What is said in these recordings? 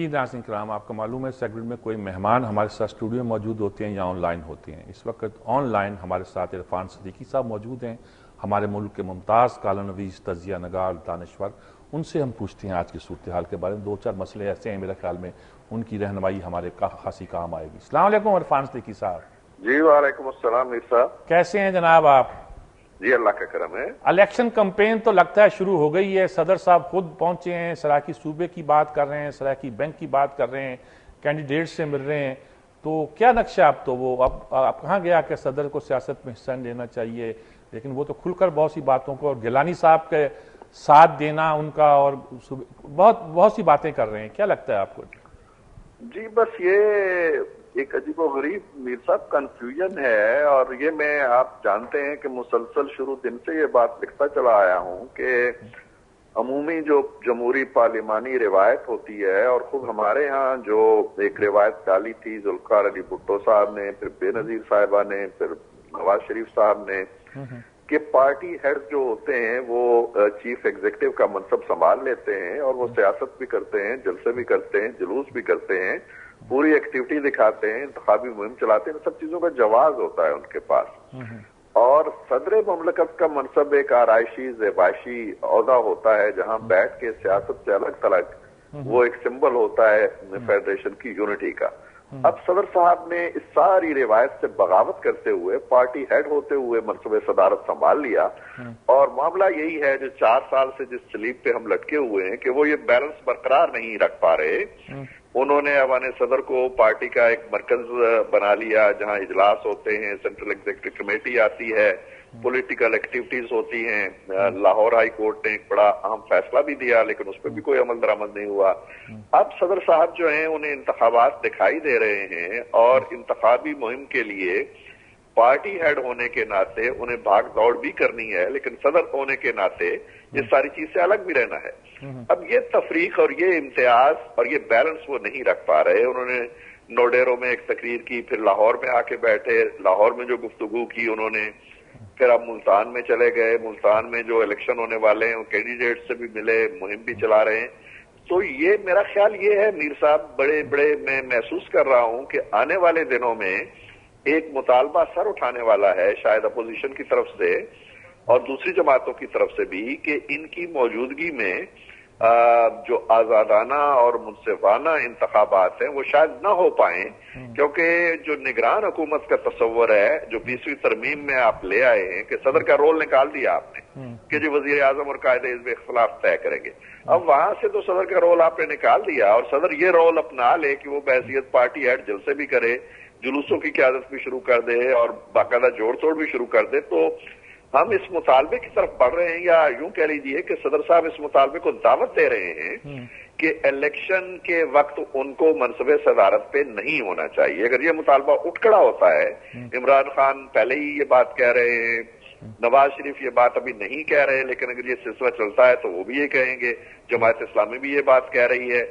जी नाज़रीन करام, आपको मालूम है सेगमेंट में कोई मेहमान हमारे साथ स्टूडियो में मौजूद होते हैं या ऑनलाइन होते हैं। इस वक्त ऑनलाइन हमारे साथ इरफान सिद्दीकी साहब मौजूद हैं, हमारे मुल्क के मुमताज़ कॉलमनवीस, तजिया नगार, दानश्वर। उनसे हम पूछते हैं आज की सूरत हाल के बारे में। दो चार मसले ऐसे हैं मेरे ख्याल में उनकी रहनुमाई हमारे खासी काम आएगी। अस्सलाम वालेकुम इरफान सिद्दीकी साहब। जी वालेकुम अस्सलाम मीर साहब। कैसे हैं जनाब आप? जी अल्लाह का करम है। इलेक्शन कैंपेन तो लगता है शुरू हो गई है। सदर साहब खुद पहुंचे हैं, सराकी सूबे की बात कर रहे हैं, सराकी बैंक की बात कर रहे हैं, कैंडिडेट से मिल रहे हैं। तो क्या नक्शा अब तो वो अब कहाँ गया कि सदर को सियासत में हिस्सा लेना चाहिए, लेकिन वो तो खुलकर बहुत सी बातों को और गिलानी साहब के साथ देना उनका और बहुत सी बातें कर रहे हैं। क्या लगता है आपको? जी बस ये एक अजीबोगरीब मीर साहब कंफ्यूजन है, और ये मैं आप जानते हैं कि मुसलसल शुरू दिन से ये बात लिखता चला आया हूं कि अमूमी जो जमहूरी पार्लिमानी रिवायत होती है, और खुद हमारे यहाँ जो एक रिवायत डाली थी जुल्फकार अली भुट्टो साहब ने, फिर बेनजीर साहिबा ने, फिर नवाज शरीफ साहब ने, कि पार्टी हेड जो होते हैं वो चीफ एग्जीक्यूटिव का मनसब संभाल लेते हैं और वो सियासत भी करते हैं, जलसे भी करते हैं, जुलूस भी करते हैं, पूरी एक्टिविटी दिखाते हैं, इंतखाबी मुहिम चलाते हैं, सब चीजों का जवाब होता है उनके पास। और सदर ममलकत का मनसब एक आराइशी ज़ेबाशी ओहदा होता है जहां बैठ के सियासत से अलग थलग वो एक सिंबल होता है फेडरेशन की यूनिटी का। अब सदर साहब ने इस सारी रिवायत से बगावत करते हुए पार्टी हेड होते हुए मनसूबे सदारत संभाल लिया, और मामला यही है जो 4 साल से जिस सलीब पे हम लटके हुए हैं कि वो ये बैलेंस बरकरार नहीं रख पा रहे। उन्होंने अवाने सदर को पार्टी का एक मरकज बना लिया जहां इजलास होते हैं, सेंट्रल एग्जीक्यूटिव कमेटी आती है, पॉलिटिकल एक्टिविटीज होती हैं। लाहौर हाई कोर्ट ने एक बड़ा अहम फैसला भी दिया, लेकिन उस पर भी कोई अमल दरामद नहीं हुआ। अब सदर साहब जो हैं उन्हें इंतखाबात दिखाई दे रहे हैं, और इंतखाबी मुहिम के लिए पार्टी हेड होने के नाते उन्हें भाग दौड़ भी करनी है, लेकिन सदर होने के नाते ये सारी चीज से अलग भी रहना है। अब ये तफरीक और ये इम्तियाज और ये बैलेंस वो नहीं रख पा रहे। उन्होंने नोडेरो में एक तकरीर की, फिर लाहौर में आके बैठे, लाहौर में जो गुफ्तगू की उन्होंने, फिर अब मुल्तान में चले गए, मुल्तान में जो इलेक्शन होने वाले हैं कैंडिडेट से भी मिले, मुहिम भी चला रहे हैं। तो ये मेरा ख्याल ये है मीर साहब, बड़े बड़े मैं महसूस कर रहा हूं कि आने वाले दिनों में एक मुतालबा सर उठाने वाला है शायद अपोजिशन की तरफ से और दूसरी जमातों की तरफ से भी, कि इनकी मौजूदगी में जो आजादाना और मुनसिफाना इंतखाबात हैं वो शायद न हो पाए, क्योंकि जो निगरान हुकूमत का तस्वर है जो 20वीं तरमीम में आप ले आए हैं कि सदर का रोल निकाल दिया आपने कि जो वजीर आजम और कायदे इस इख्तलाफ तय करेंगे। अब वहां से तो सदर का रोल आपने निकाल दिया और सदर ये रोल अपना ले कि वो बहैसियत पार्टी हेड जलसे भी करे, जुलूसों की क़यादत भी शुरू कर दे और बाकायदा जोड़ तोड़ भी शुरू कर दे। तो हम इस मुतालबे की तरफ बढ़ रहे हैं, या यूं कह लीजिए कि सदर साहब इस मुतालबे को दावत दे रहे हैं कि इलेक्शन के वक्त उनको मनसबे सदारत पे नहीं होना चाहिए। अगर ये मुतालबा उठ खड़ा होता है, इमरान खान पहले ही ये बात कह रहे हैं, नवाज शरीफ ये बात अभी नहीं कह रहे, लेकिन अगर ये सिलसिला चलता है तो वो भी ये कहेंगे, जमात इस्लामी भी ये बात कह रही है,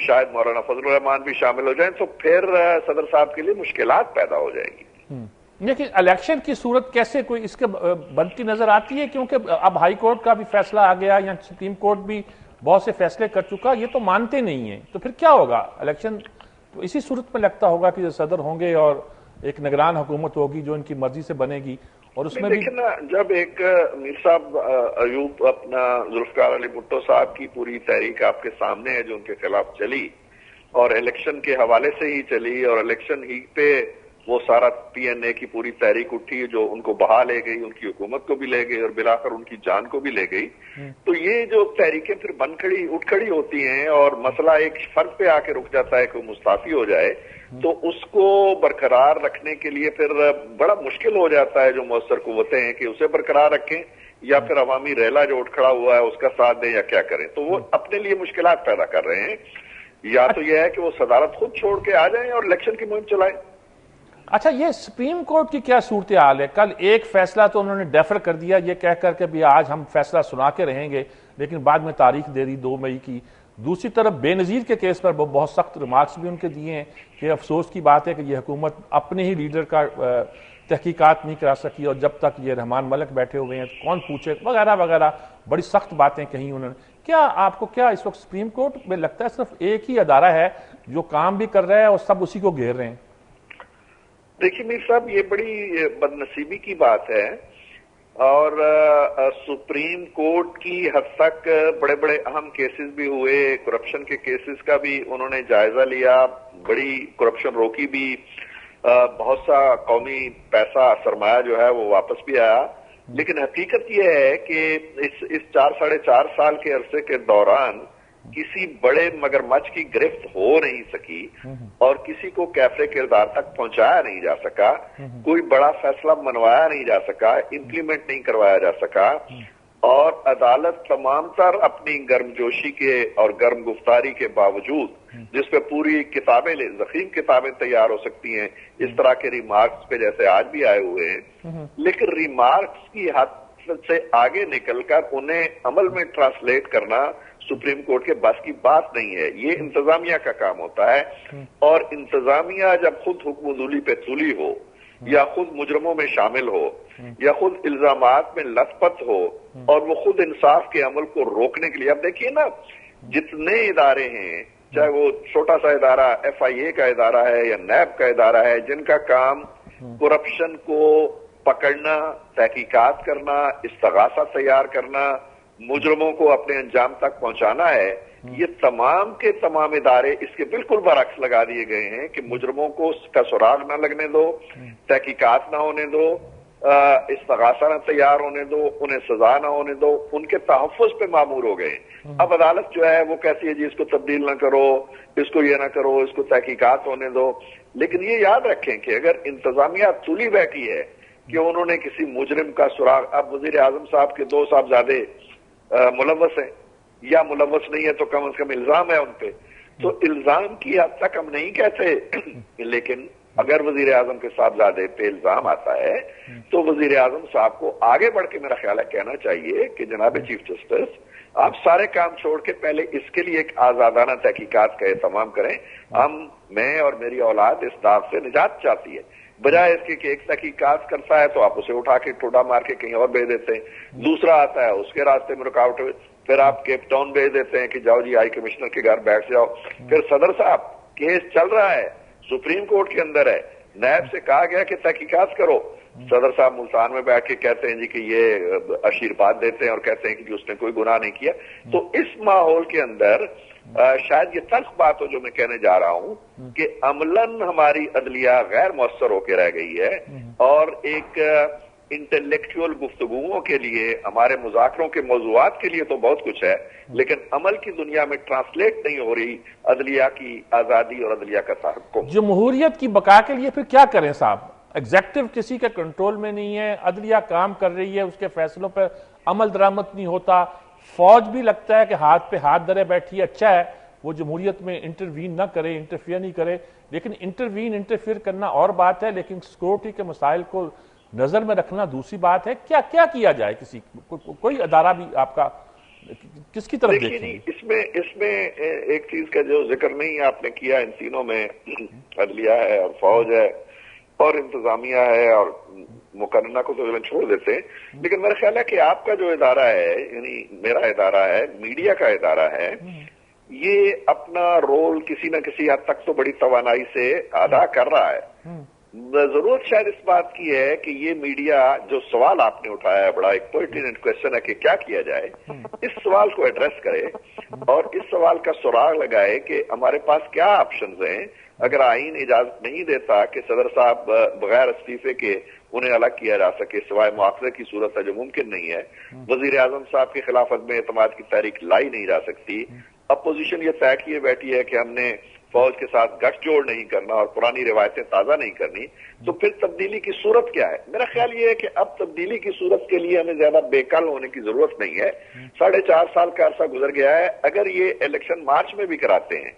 शायद मौलाना फजलुर रहमान भी शामिल हो जाए, तो फिर सदर साहब के लिए मुश्किलात पैदा हो जाएगी। लेकिन इलेक्शन की सूरत कैसे कोई इसके बनती नजर आती है, क्योंकि अब हाई कोर्ट का भी फैसला आ गया या सुप्रीम कोर्ट भी बहुत से फैसले कर चुका, ये तो मानते नहीं है, तो फिर क्या होगा? इलेक्शन तो इसी सूरत में लगता होगा कि सदर होंगे और एक निगरान हुकूमत होगी जो इनकी मर्जी से बनेगी, और उसमें भी देखिए ना, जब एक मीर साहब अयूब अपना जुल्फकार अली भुट्टो साहब की पूरी तहरीक आपके सामने है जो उनके खिलाफ चली और इलेक्शन के हवाले से ही चली, और इलेक्शन ही पे वो सारा पीएनए की पूरी तहरीक उठी जो उनको बहा ले गई, उनकी हुकूमत को भी ले गई और बिलाकर उनकी जान को भी ले गई। तो ये जो तहरीकें फिर उठ खड़ी होती हैं और मसला एक फर्क पे आके रुक जाता है कि मुस्ताफी हो जाए, तो उसको बरकरार रखने के लिए फिर बड़ा मुश्किल हो जाता है जो मौसर कुव्वतें हैं कि उसे बरकरार रखें या फिर अवामी रैला जो उठ खड़ा हुआ है उसका साथ दें या क्या करें। तो वो अपने लिए मुश्किलात पैदा कर रहे हैं, या तो यह है कि वो सदारत खुद छोड़ के आ जाएं और इलेक्शन की मुहिम चलाएं। अच्छा, ये सुप्रीम कोर्ट की क्या सूरत हाल है? कल एक फैसला तो उन्होंने डेफर कर दिया ये कह करके भी आज हम फैसला सुना के रहेंगे, लेकिन बाद में तारीख दे दी 2 मई की। दूसरी तरफ बेनजीर के केस पर बहुत सख्त रिमार्क्स भी उनके दिए हैं कि अफसोस की बात है कि यह हुकूमत अपने ही लीडर का तहकीकात नहीं करा सकी, और जब तक ये रहमान मलिक बैठे हुए हैं तो कौन पूछे, वगैरह वगैरह बड़ी सख्त बातें कही उन्होंने। کیا آپ کو کیا اس وقت سپریم کورٹ میں لگتا ہے صرف ایک ہی ادارہ ہے جو کام بھی کر رہا ہے اور سب اسی کو گھیر رہے ہیں؟ دیکھیے میر صاحب، یہ بڑی بد نصیبی کی بات ہے، اور سپریم کورٹ کی حد تک بڑے بڑے اہم کیسز بھی ہوئے، کرپشن کے کیسز کا بھی انہوں نے جائزہ لیا، بڑی کرپشن روکی بھی، بہت سا قومی پیسہ سرمایہ جو ہے وہ واپس بھی آیا، لیکن حقیقت یہ ہے کہ اس 4 ساڑھے 4 سال کے عرصے کے دوران کسی بڑے مگرمچھ کی گرفت ہو نہیں سکی اور کسی کو کیفے کردار تک پہنچایا نہیں جا سکا، کوئی بڑا فیصلہ منوایا نہیں جا سکا، امپلیمنٹ نہیں کروایا جا سکا، اور عدالت تمام تر اپنی گرم جوشی کے اور گرم گفتاری کے باوجود، جس پہ پوری کتابیں ضخیم کتابیں تیار ہو سکتی ہیں اس طرح کے ریمارکس پہ جیسے آج بھی آئے ہوئے ہیں، لیکن ریمارکس کی حد سے آگے نکل کر انہیں عمل میں ٹرانسلیٹ کرنا سپریم کورٹ کے بس کی بات نہیں ہے، یہ انتظامیہ کا کام ہوتا ہے، اور انتظامیہ جب خود حکم عدولی پہ تلی ہو یا خود مجرموں میں شامل ہو یا خود الزامات میں لت پت ہو اور وہ خود انصاف کے عمل کو روکنے کے لیے، اب دیکھیے نا جتنے ادارے ہیں، چاہے وہ چھوٹا سا ادارہ FIA کا ادارہ ہے یا نیب کا ادارہ ہے، جن کا کام کرپشن کو پکڑنا، تحقیقات کرنا، استغاثہ تیار کرنا، مجرموں کو اپنے انجام تک پہنچانا ہے، یہ تمام کے تمام ادارے اس کے بالکل برعکس لگا دیے گئے ہیں کہ مجرموں کو اس کا سراغ نہ لگنے دو، تحقیقات نہ ہونے دو، استغاثہ نہ تیار ہونے دو، انہیں سزا نہ ہونے دو، ان کے تحفظ پہ معمور ہو گئے۔ اب عدالت جو ہے وہ کہتی ہے جی اس کو تبدیل نہ کرو، اس کو یہ نہ کرو، اس کو تحقیقات ہونے دو، لیکن یہ یاد رکھیں کہ اگر انتظامیہ تلی بیٹھی ہے کہ انہوں نے کسی مجرم کا سراغ، اب وزیر اعظم صاحب کے 2 صاحبزادے ملوث ہیں یا ملوث نہیں ہے تو کم از کم الزام ہے ان پہ، تو الزام کی حد تک ہم نہیں کہتے، لیکن اگر وزیر اعظم کے صاحبزادے پہ الزام آتا ہے تو وزیر اعظم صاحب کو آگے بڑھ کے میرا خیال ہے کہنا چاہیے کہ جناب چیف جسٹس آپ سارے کام چھوڑ کے پہلے اس کے لیے ایک آزادانہ تحقیقات کا اہتمام کریں، میں اور میری اولاد اس داغ سے نجات چاہتی ہے، بجائے اس کے کہ ایک تحقیقات کرتا ہے تو آپ اسے اٹھا کے ٹھوڈا مار کے کہیں اور بھیج دیتے ہیں، دوسرا آتا ہے اس کے راستے میں رکاوٹ، پھر آپ کیپ ٹاؤن بھیج دیتے ہیں کہ جاؤ جی ہائی کمشنر کے گھر بیٹھ جاؤ، پھر صدر صاحب کیس چل رہا ہے، سپریم کورٹ کے اندر ہے، نیب سے کہا گیا کہ تحقیقات کرو، صدر صاحب ملتان میں بیٹھ کے کہتے ہیں جی کہ یہ آشیرواد دیتے ہیں اور کہتے ہیں کہ اس نے کوئی گناہ نہیں کیا۔ تو اس ماحول کے اندر شاید یہ تلخ بات ہو جو میں کہنے جا رہا ہوں کہ عملاً ہماری عدلیہ غیر مؤثر ہو کے رہ گئی ہے، اور ایک انٹلیکچوئل گفتگوؤں کے لیے، ہمارے مذاکروں کے موضوعات کے لیے تو بہت کچھ ہے، لیکن عمل کی دنیا میں ٹرانسلیٹ نہیں ہو رہی عدلیہ کی آزادی اور عدلیہ کا تحکم۔ جمہوریت کی بقا کے لیے پھر کیا کریں صاحب؟ ایگزیکٹو کسی کے کنٹرول میں نہیں ہے، عدلیہ کام کر رہی ہے، اس کے فیصلوں پر عمل درآمد نہیں ہوتا، فوج بھی لگتا ہے کہ ہاتھ پہ ہاتھ دھرے بیٹھی ہے، اچھا ہے وہ جمہوریت میں انٹروین نہ کرے، انٹرفیئر نہیں کرے، لیکن انٹرفیئر کرنا اور بات ہے، لیکن سیکورٹی کے مسائل کو نظر میں رکھنا دوسری بات ہے۔ کیا کیا جائے؟ کسی کوئی ادارہ بھی آپ کا کس کی طرف دیکھیں گے؟ اس میں ایک چیز کا جو ذکر نہیں آپ نے کیا، ان تینوں میں عدلیہ ہے اور فوج ہے اور انتظامیہ ہے، اور مقننہ کو تو چھوڑ دیتے ہیں، لیکن میرا خیال ہے کہ آپ کا جو ادارہ ہے، یعنی میرا ادارہ ہے، میڈیا کا ادارہ ہے، یہ اپنا رول کسی نہ کسی حد تک تو بڑی توانائی سے ادا کر رہا ہے۔ ضرورت شاید اس بات کی ہے کہ یہ میڈیا، جو سوال آپ نے اٹھایا ہے، بڑا ایک پرٹیننٹ کویسچن ہے کہ کیا کیا جائے، اس سوال کو ایڈریس کرے اور اس سوال کا سراغ لگائے کہ ہمارے پاس کیا آپشنز ہیں اگر آئین اجازت نہیں دیتا کہ صدر صاحب بغیر استعفے کے انہیں الگ کیا جا سکے، سوائے مواخذے کی صورت ہے جو ممکن نہیں ہے، وزیر اعظم صاحب کے خلاف عدم اعتماد کی تحریک لائی نہیں جا سکتی، اپوزیشن یہ طے کیے بیٹھی ہے کہ ہم نے فوج کے ساتھ گٹھ جوڑ نہیں کرنا اور پرانی روایتیں تازہ نہیں کرنی، تو پھر تبدیلی کی صورت کیا ہے؟ میرا خیال یہ ہے کہ اب تبدیلی کی صورت کے لیے ہمیں زیادہ بے کل ہونے کی ضرورت نہیں ہے، 4.5 سال کا عرصہ گزر گیا ہے، اگر یہ الیکشن مارچ میں بھی کراتے ہیں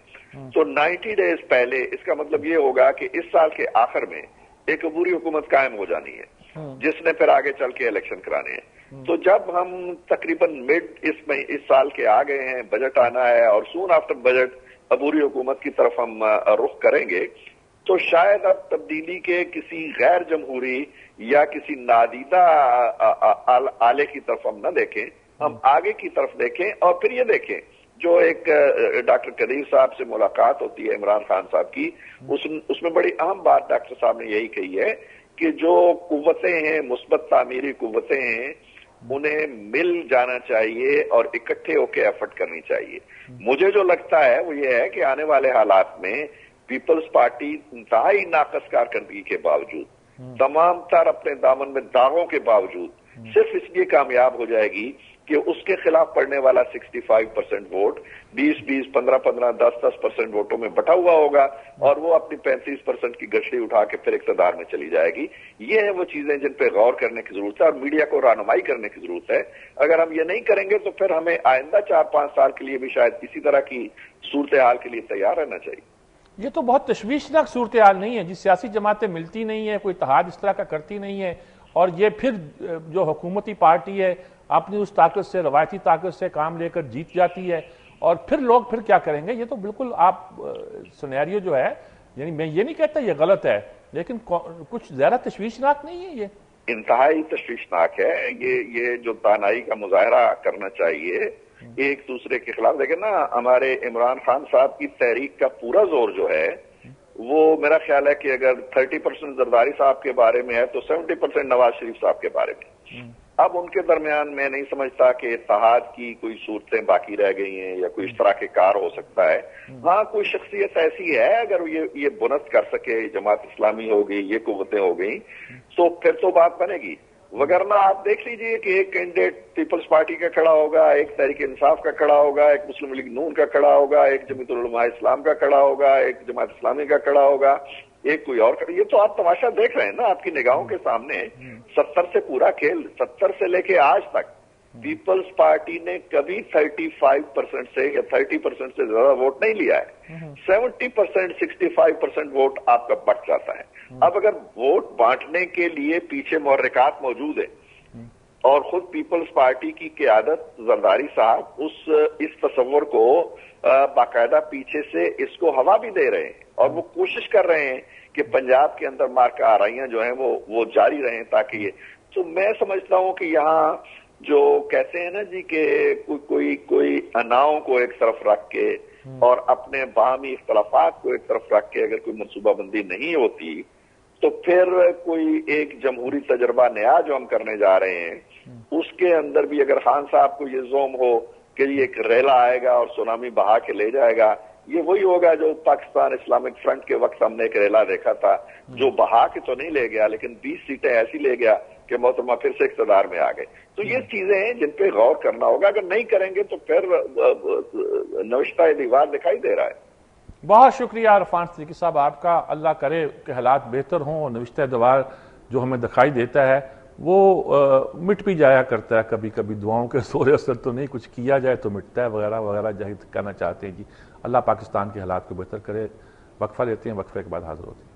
تو 90 ڈیز پہلے اس کا مطلب یہ ہوگا کہ اس سال کے آخر میں ایک عبوری حکومت قائم ہو جانی ہے جس نے پھر آگے چل کے الیکشن کرانے ہیں۔ تو جب ہم تقریباً اس سال کے آ گئے ہیں، بجٹ آنا ہے اور سون آفٹر بجٹ عبوری حکومت کی طرف ہم رخ کریں گے، تو شاید اب تبدیلی کے کسی غیر جمہوری یا کسی نادیدہ آلے کی طرف ہم نہ دیکھیں، हम आगे की तरफ देखें और फिर ये देखें जो एक डॉक्टर कदीर साहब से मुलाकात होती है इमरान खान साहब की, उसमें बड़ी अहम बात डॉक्टर साहब ने यही कही है कि जो कुव्वतें हैं, मुस्बत तामीरी कुव्वतें हैं, उन्हें मिल जाना चाहिए और इकट्ठे होकर एफर्ट करनी चाहिए। मुझे जो लगता है वो ये है कि आने वाले हालात में पीपल्स पार्टी इंतहाई नाकस कारकर्दगी के बावजूद, तमाम तर अपने दामन में दागों के बावजूद सिर्फ इसलिए कामयाब हो जाएगी कि उसके खिलाफ पड़ने वाला 65% वोट 20-20, 15-15, 10-10% वोटों में बटा हुआ होगा और वो अपनी 35% की गठरी उठा के फिर इक़्तिदार में चली जाएगी। ये है वो चीजें जिन पे गौर करने की जरूरत है और मीडिया को रहनुमाई करने की जरूरत है। अगर हम ये नहीं करेंगे तो फिर हमें आइंदा 4-5 साल के लिए भी शायद इसी तरह की सूरत हाल के लिए तैयार रहना चाहिए। ये तो बहुत तशवीशनाक सूरत हाल नहीं है जी, सियासी जमातें मिलती नहीं है, कोई इत्तेहाद इस तरह का करती नहीं है और ये फिर जो हुकूमती पार्टी है अपनी उस ताकत से, रवायती ताकत से काम लेकर जीत जाती है और फिर लोग फिर क्या करेंगे। ये तो बिल्कुल आप सिनेरियो जो है, यानी मैं ये नहीं कहता ये गलत है, लेकिन कुछ ज्यादा तशवीशनाक नहीं है, ये इंतहाई तशवीशनाक है। ये जो तानाई का मुजाहरा करना चाहिए एक दूसरे के खिलाफ। देखें ना, हमारे इमरान खान साहब की तहरीक का पूरा जोर जो है वो मेरा ख्याल है कि अगर 30% जरदारी साहब के बारे में है तो 70% नवाज शरीफ साहब के बारे में। अब उनके दरमियान मैं नहीं समझता कि इत्तेहाद की कोई सूरतें बाकी रह गई हैं या कोई इस तरह के कार हो सकता है। हाँ, कोई शख्सियत ऐसी है अगर ये बुनत कर सके, जमात इस्लामी हो गई, ये कुव्वतें हो गई, तो फिर तो बात बनेगी। वगरना आप देख लीजिए कि एक कैंडिडेट पीपल्स पार्टी का खड़ा होगा, एक तहरीक इंसाफ का खड़ा होगा, एक मुस्लिम लीग नून का खड़ा होगा, एक जमीयतुल उलमा इस्लाम का खड़ा होगा, एक जमात इस्लामी का खड़ा होगा, एक कोई और खड़ा। ये तो आप तमाशा देख रहे हैं ना आपकी निगाहों के सामने। 70 से पूरा खेल, 70 से लेके आज तक पीपल्स पार्टी ने कभी 35% से या 30% से ज्यादा वोट नहीं लिया है। 70%, 65% वोट आपका बट जाता है। अब अगर वोट बांटने के लिए पीछे मुहर्रिकात मौजूद है और खुद पीपल्स पार्टी की क़ियादत जरदारी साहब इस तस्वर को बाकायदा पीछे से इसको हवा भी दे रहे हैं और वो कोशिश कर रहे हैं कि पंजाब के अंदर मार्का आराइयां जो हैं वो जारी रहें, ताकि ये, तो मैं समझता हूं कि यहाँ जो कहते हैं ना जी कि कोई अनाओं को एक तरफ रख के और अपने बाहमी इख्तलाफात को एक तरफ रख के अगर कोई मनसूबाबंदी नहीं होती तो फिर कोई एक जमहूरी तजर्बा नया जो हम करने जा रहे हैं उसके अंदर भी अगर खान साहब को ये जोम हो कि ये एक रेला आएगा और सुनामी बहा के ले जाएगा, ये वही होगा जो पाकिस्तान इस्लामिक फ्रंट के वक्त हमने एक रेला देखा था जो बहा के तो नहीं ले गया लेकिन 20 सीटें ऐसी ले गया कि मोहतरमा फिर से इक़्तिदार में आ गए। तो ये चीजें हैं जिन पे गौर करना होगा। अगर नहीं करेंगे तो फिर नविश्ता दीवार दिखाई दे रहा है। बहुत शुक्रिया अरफान सिद्दीकी साहब आपका। अल्लाह करे कि हालात बेहतर हों और नविश्ता दीवार जो हमें दिखाई देता है वो मिट भी जाया करता है कभी कभी। दुआओं के जोर असर तो नहीं, कुछ किया जाए तो मिटता है वगैरह वगैरह जाहिर कहना चाहते हैं जी। अल्लाह पाकिस्तान के हालात को बेहतर करे। वक्फा लेते हैं, वक्फे के बाद हाजिर होते हैं।